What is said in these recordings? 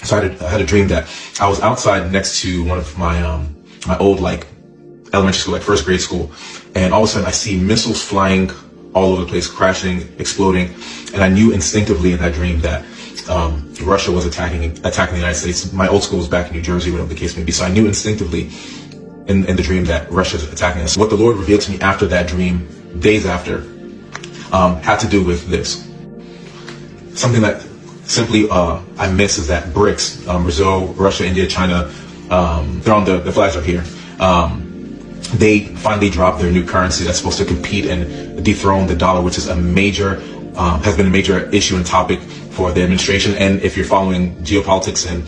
So I had a dream that I was outside next to one of my old elementary school, first grade school, and all of a sudden I see missiles flying all over the place, crashing, exploding, and I knew instinctively in that dream that Russia was attacking the United States. My old school was back in New Jersey, whatever the case may be. So I knew instinctively in the dream that Russia is attacking us. What the Lord revealed to me after that dream, days after, had to do with this. Something that simply I miss is that BRICS, Brazil, Russia, India, China, they're on the flags are here. They finally dropped their new currency that's supposed to compete and dethrone the dollar, which is has been a major issue and topic for the administration. And if you're following geopolitics and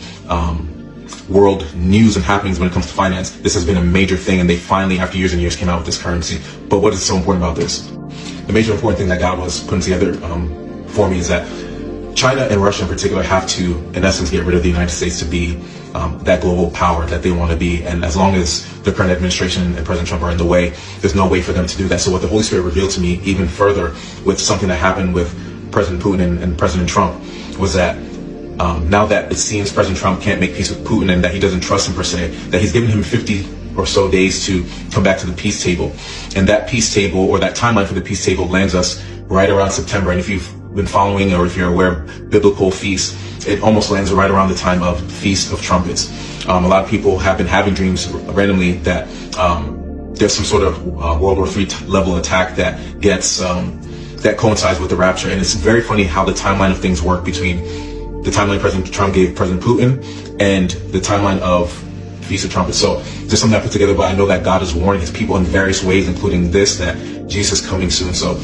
world news and happenings when it comes to finance, this has been a major thing, and they finally, after years and years, came out with this currency. But what is so important about this? The major important thing that God was putting together for me is that China and Russia in particular have to, in essence, get rid of the United States to be that global power that they want to be. And as long as the current administration and President Trump are in the way, there's no way for them to do that. So what the Holy Spirit revealed to me even further with something that happened with President Putin and President Trump was that now that it seems President Trump can't make peace with Putin and that he doesn't trust him per se, that he's given him 50 or so days to come back to the peace table. And that peace table, or that timeline for the peace table, lands us right around September. And if you've been following, or if you're aware of biblical feasts, it almost lands right around the time of Feast of Trumpets. A lot of people have been having dreams randomly that there's some sort of World War III level attack that gets that coincides with the rapture. And it's very funny how the timeline of things work between the timeline President Trump gave President Putin and the timeline of Feast of Trumpets. So there's something I put together, but I know that God is warning his people in various ways, including this, that Jesus is coming soon. So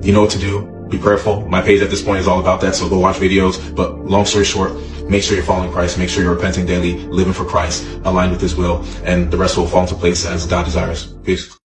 you know what to do. Be prayerful. My page at this point is all about that, so go watch videos. But long story short, make sure you're following Christ. Make sure you're repenting daily, living for Christ, aligned with his will, and the rest will fall into place as God desires. Peace.